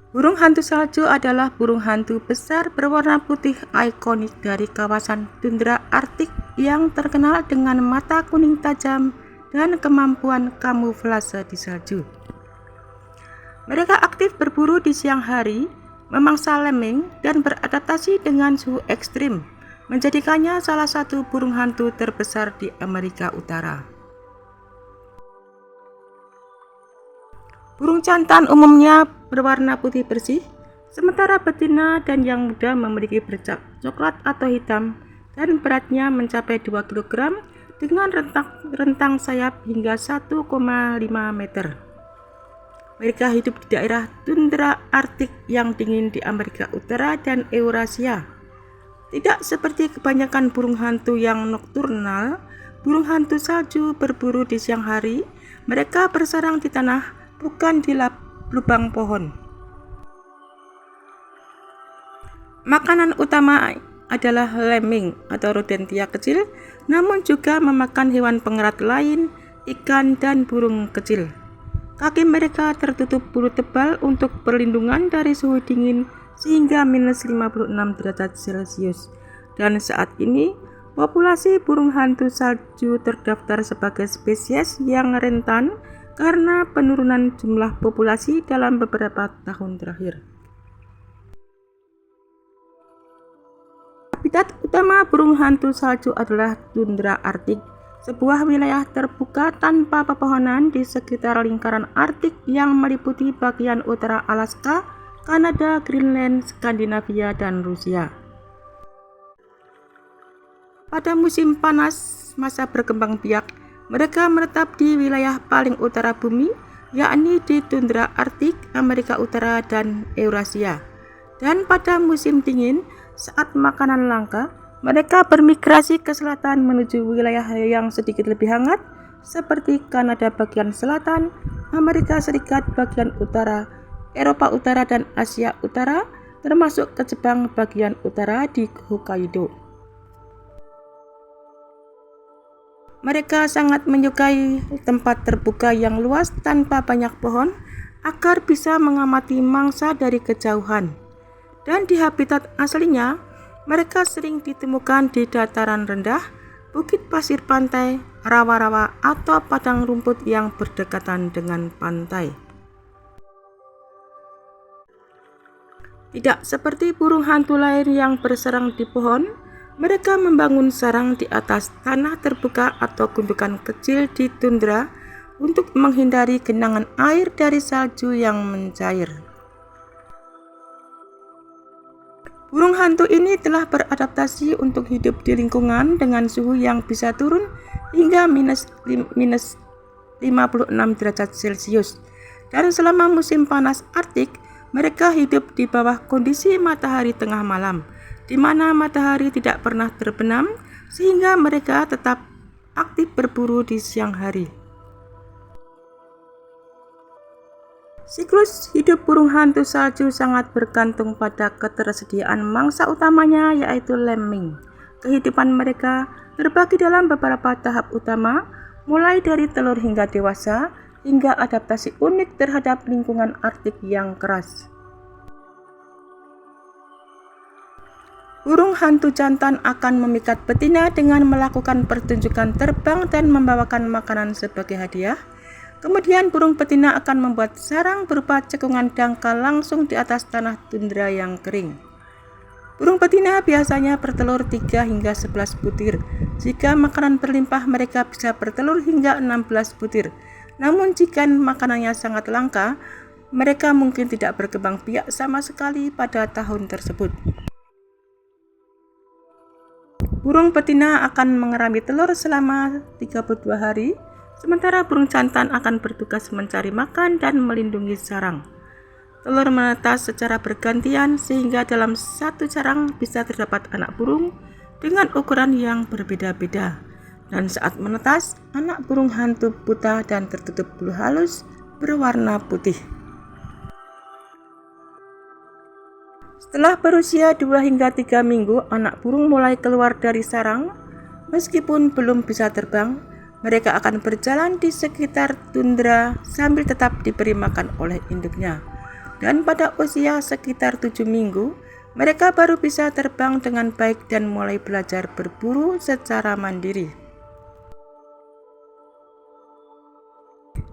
Burung hantu salju adalah burung hantu besar berwarna putih ikonik dari kawasan tundra Arktik yang terkenal dengan mata kuning tajam dan kemampuan kamuflase di salju. Mereka aktif berburu di siang hari, memangsa lemming, dan beradaptasi dengan suhu ekstrim, menjadikannya salah satu burung hantu terbesar di Amerika Utara. Burung jantan umumnya berwarna putih bersih, sementara betina dan yang muda memiliki bercak coklat atau hitam dan beratnya mencapai 2 kg dengan rentang sayap hingga 1,5 meter. Mereka hidup di daerah tundra Arktik yang dingin di Amerika Utara dan Eurasia. Tidak seperti kebanyakan burung hantu yang nokturnal, burung hantu salju berburu di siang hari. Mereka bersarang di tanah, bukan di lubang pohon. Makanan utama adalah lemming atau rodentia kecil, namun juga memakan hewan pengerat lain, ikan, dan burung kecil. Kaki mereka tertutup bulu tebal untuk perlindungan dari suhu dingin sehingga minus 56 derajat Celcius. Dan saat ini, populasi burung hantu salju terdaftar sebagai spesies yang rentan karena penurunan jumlah populasi dalam beberapa tahun terakhir. Habitat utama burung hantu salju adalah tundra Arktik, sebuah wilayah terbuka tanpa pepohonan di sekitar lingkaran Arktik yang meliputi bagian utara Alaska, Kanada, Greenland, Skandinavia, dan Rusia. Pada musim panas masa berkembang biak, mereka menetap di wilayah paling utara bumi, yakni di tundra Arktik, Amerika Utara, dan Eurasia. Dan pada musim dingin, saat makanan langka, mereka bermigrasi ke selatan menuju wilayah yang sedikit lebih hangat, seperti Kanada bagian selatan, Amerika Serikat bagian utara, Eropa Utara, dan Asia Utara, termasuk ke Jepang bagian utara di Hokkaido. Mereka sangat menyukai tempat terbuka yang luas tanpa banyak pohon agar bisa mengamati mangsa dari kejauhan. Dan di habitat aslinya, mereka sering ditemukan di dataran rendah, bukit pasir pantai, rawa-rawa, atau padang rumput yang berdekatan dengan pantai. Tidak seperti burung hantu lain yang bersarang di pohon, mereka membangun sarang di atas tanah terbuka atau gundukan kecil di tundra untuk menghindari genangan air dari salju yang mencair. Burung hantu ini telah beradaptasi untuk hidup di lingkungan dengan suhu yang bisa turun hingga minus 56 derajat Celcius. Dan selama musim panas Arktik, mereka hidup di bawah kondisi matahari tengah malam, di mana matahari tidak pernah terbenam, sehingga mereka tetap aktif berburu di siang hari. Siklus hidup burung hantu salju sangat bergantung pada ketersediaan mangsa utamanya, yaitu lemming. Kehidupan mereka terbagi dalam beberapa tahap utama, mulai dari telur hingga dewasa, hingga adaptasi unik terhadap lingkungan Arktik yang keras. Burung hantu jantan akan memikat betina dengan melakukan pertunjukan terbang dan membawakan makanan sebagai hadiah. Kemudian burung betina akan membuat sarang berupa cekungan dangkal langsung di atas tanah tundra yang kering. Burung betina biasanya bertelur 3 hingga 11 butir. Jika makanan berlimpah, mereka bisa bertelur hingga 16 butir. Namun jika makanannya sangat langka, mereka mungkin tidak berkembang biak sama sekali pada tahun tersebut. Burung betina akan mengerami telur selama 32 hari. Sementara burung jantan akan bertugas mencari makan dan melindungi sarang. Telur menetas secara bergantian sehingga dalam satu sarang bisa terdapat anak burung dengan ukuran yang berbeda-beda. Dan saat menetas, anak burung hantu buta dan tertutup bulu halus berwarna putih. Setelah berusia 2 hingga 3 minggu, anak burung mulai keluar dari sarang. Meskipun belum bisa terbang, mereka akan berjalan di sekitar tundra sambil tetap diberi makan oleh induknya. dan pada usia sekitar 7 minggu, mereka baru bisa terbang dengan baik dan mulai belajar berburu secara mandiri.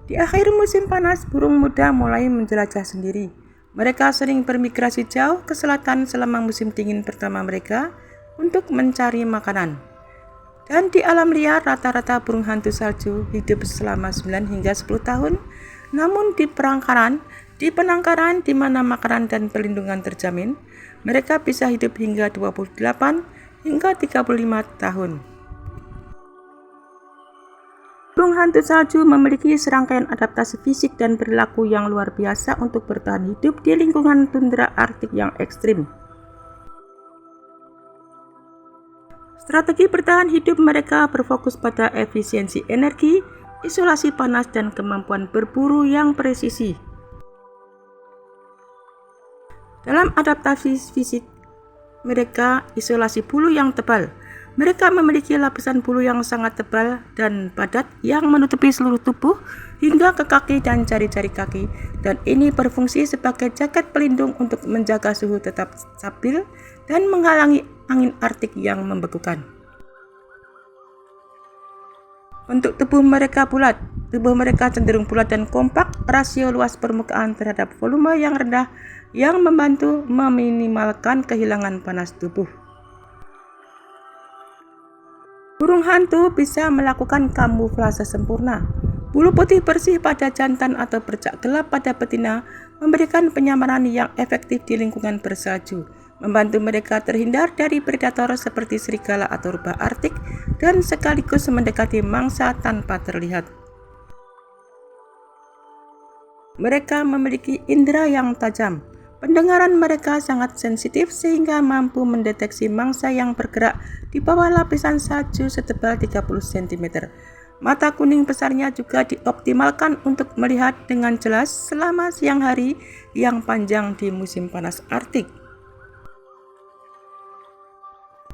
Di akhir musim panas, burung muda mulai menjelajah sendiri. Mereka sering bermigrasi jauh ke selatan selama musim dingin pertama mereka untuk mencari makanan. Dan di alam liar, rata-rata burung hantu salju hidup selama 9 hingga 10 tahun. Namun di penangkaran di mana makanan dan perlindungan terjamin, mereka bisa hidup hingga 28 hingga 35 tahun. Burung hantu salju memiliki serangkaian adaptasi fisik dan perilaku yang luar biasa untuk bertahan hidup di lingkungan tundra Arktik yang ekstrim. Strategi bertahan hidup mereka berfokus pada efisiensi energi, isolasi panas, dan kemampuan berburu yang presisi. Dalam adaptasi fisik mereka, isolasi bulu yang tebal. Mereka memiliki lapisan bulu yang sangat tebal dan padat yang menutupi seluruh tubuh hingga ke kaki dan jari-jari kaki, dan ini berfungsi sebagai jaket pelindung untuk menjaga suhu tetap stabil dan menghalangi angin Arktik yang membekukan. Bentuk tubuh mereka bulat. Tubuh mereka cenderung bulat dan kompak. Rasio luas permukaan terhadap volume yang rendah yang membantu meminimalkan kehilangan panas tubuh. Burung hantu bisa melakukan kamuflase sempurna. Bulu putih bersih pada jantan atau bercak gelap pada betina memberikan penyamaran yang efektif di lingkungan bersalju, membantu mereka terhindar dari predator seperti serigala atau rubah Arktik dan sekaligus mendekati mangsa tanpa terlihat. Mereka memiliki indera yang tajam. Pendengaran mereka sangat sensitif sehingga mampu mendeteksi mangsa yang bergerak di bawah lapisan salju setebal 30 cm. Mata kuning besarnya juga dioptimalkan untuk melihat dengan jelas selama siang hari yang panjang di musim panas Arktik.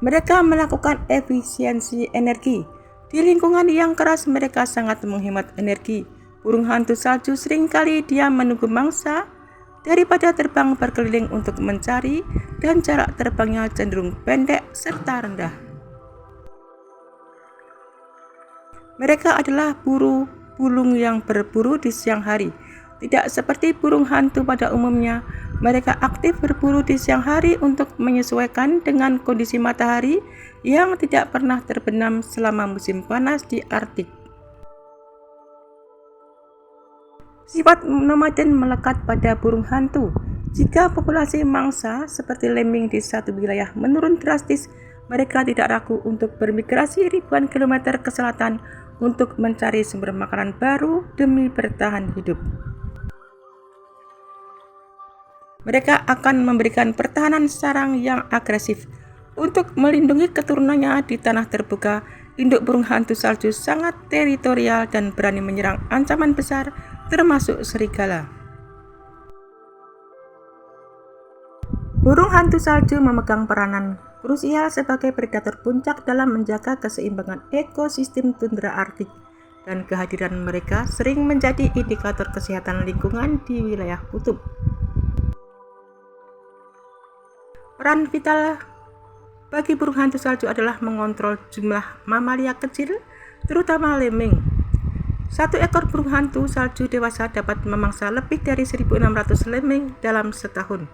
Mereka melakukan efisiensi energi. Di lingkungan yang keras mereka sangat menghemat energi. Burung hantu salju seringkali diam menunggu mangsa daripada terbang berkeliling untuk mencari, dan jarak terbangnya cenderung pendek serta rendah. Mereka adalah burung yang berburu di siang hari. Tidak seperti burung hantu pada umumnya, mereka aktif berburu di siang hari untuk menyesuaikan dengan kondisi matahari yang tidak pernah terbenam selama musim panas di Arktik. Sifat nomaden melekat pada burung hantu. Jika populasi mangsa seperti lemming di satu wilayah menurun drastis, mereka tidak ragu untuk bermigrasi ribuan kilometer ke selatan untuk mencari sumber makanan baru demi bertahan hidup. Mereka akan memberikan pertahanan sarang yang agresif untuk melindungi keturunannya di tanah terbuka. Induk burung hantu salju sangat teritorial dan berani menyerang ancaman besar, termasuk serigala. Burung hantu salju memegang peranan krusial sebagai predator puncak dalam menjaga keseimbangan ekosistem tundra Arktik, dan kehadiran mereka sering menjadi indikator kesehatan lingkungan di wilayah kutub. Peran vital bagi burung hantu salju adalah mengontrol jumlah mamalia kecil, terutama lemming. Satu ekor burung hantu salju dewasa dapat memangsa lebih dari 1.600 lemming dalam setahun.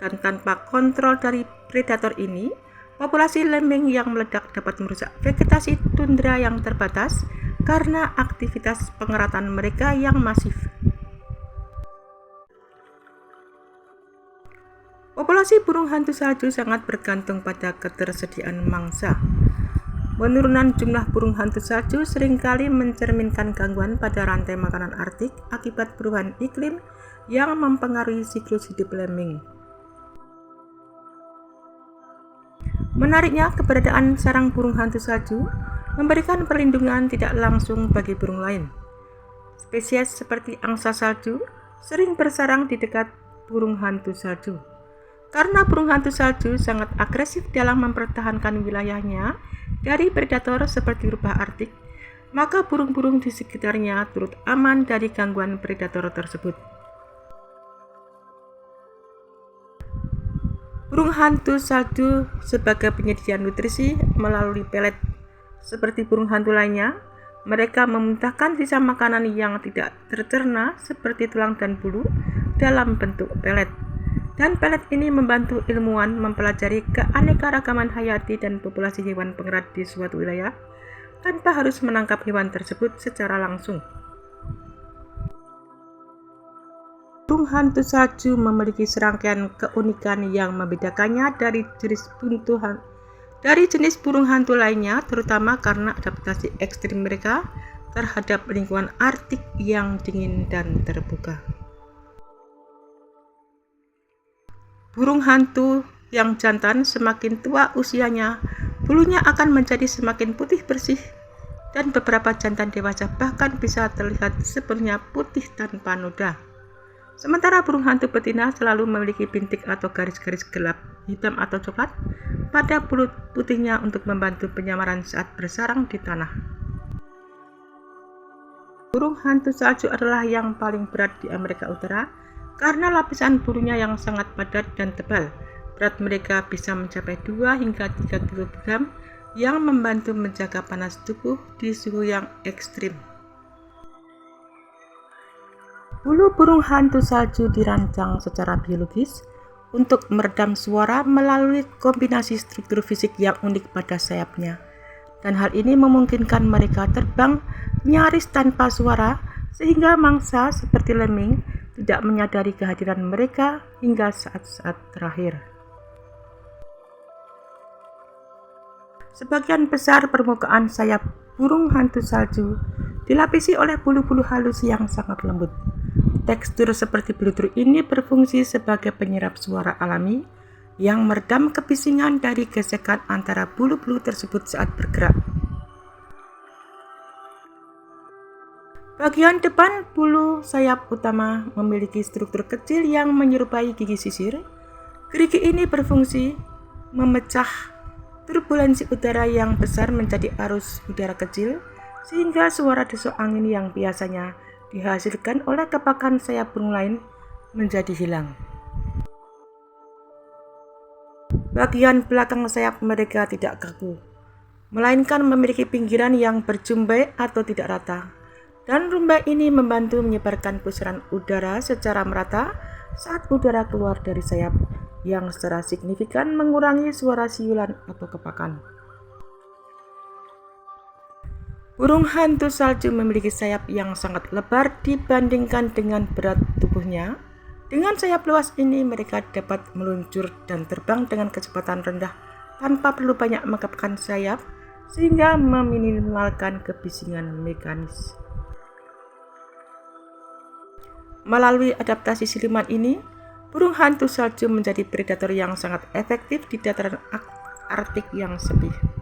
Dan tanpa kontrol dari predator ini, populasi lemming yang meledak dapat merusak vegetasi tundra yang terbatas karena aktivitas pengeratan mereka yang masif. Populasi burung hantu salju sangat bergantung pada ketersediaan mangsa. Penurunan jumlah burung hantu salju seringkali mencerminkan gangguan pada rantai makanan Arktik akibat perubahan iklim yang mempengaruhi siklus hidup lemming. Menariknya, keberadaan sarang burung hantu salju memberikan perlindungan tidak langsung bagi burung lain. Spesies seperti angsa salju sering bersarang di dekat burung hantu salju. Karena burung hantu salju sangat agresif dalam mempertahankan wilayahnya dari predator seperti rubah Arktik, maka burung-burung di sekitarnya turut aman dari gangguan predator tersebut. Burung hantu salju sebagai penyedia nutrisi melalui pelet. Seperti burung hantu lainnya, mereka memuntahkan sisa makanan yang tidak tercerna seperti tulang dan bulu dalam bentuk pelet. Dan pelet ini membantu ilmuwan mempelajari keanekaragaman hayati dan populasi hewan pengerat di suatu wilayah tanpa harus menangkap hewan tersebut secara langsung. Burung hantu salju memiliki serangkaian keunikan yang membedakannya dari jenis burung hantu lainnya, terutama karena adaptasi ekstrim mereka terhadap lingkungan Arktik yang dingin dan terbuka. Burung hantu yang jantan semakin tua usianya, bulunya akan menjadi semakin putih bersih, dan beberapa jantan dewasa bahkan bisa terlihat sepenuhnya putih tanpa noda. Sementara burung hantu betina selalu memiliki bintik atau garis-garis gelap, hitam atau coklat pada bulu putihnya untuk membantu penyamaran saat bersarang di tanah. Burung hantu salju adalah yang paling berat di Amerika Utara karena lapisan bulunya yang sangat padat dan tebal. Berat mereka bisa mencapai 2 hingga 3 kg yang membantu menjaga panas tubuh di suhu yang ekstrim. Bulu burung hantu salju dirancang secara biologis untuk meredam suara melalui kombinasi struktur fisik yang unik pada sayapnya. Dan hal ini memungkinkan mereka terbang nyaris tanpa suara sehingga mangsa seperti lemming tidak menyadari kehadiran mereka hingga saat-saat terakhir. Sebagian besar permukaan sayap burung hantu salju dilapisi oleh bulu-bulu halus yang sangat lembut. Tekstur seperti bludur ini berfungsi sebagai penyerap suara alami yang meredam kebisingan dari gesekan antara bulu-bulu tersebut saat bergerak. Bagian depan bulu sayap utama memiliki struktur kecil yang menyerupai gigi sisir. Gerigi ini berfungsi memecah turbulensi udara yang besar menjadi arus udara kecil, sehingga suara desuk angin yang biasanya dihasilkan oleh kepakan sayap burung lain menjadi hilang. Bagian belakang sayap mereka tidak kaku, melainkan memiliki pinggiran yang berjumbai atau tidak rata, dan rumbai ini membantu menyebarkan pusaran udara secara merata saat udara keluar dari sayap, yang secara signifikan mengurangi suara siulan atau kepakan. Burung hantu salju memiliki sayap yang sangat lebar dibandingkan dengan berat tubuhnya. Dengan sayap luas ini, mereka dapat meluncur dan terbang dengan kecepatan rendah tanpa perlu banyak mengepakkan sayap, sehingga meminimalkan kebisingan mekanis. Melalui adaptasi siluman ini, burung hantu salju menjadi predator yang sangat efektif di dataran Arktik yang sepi.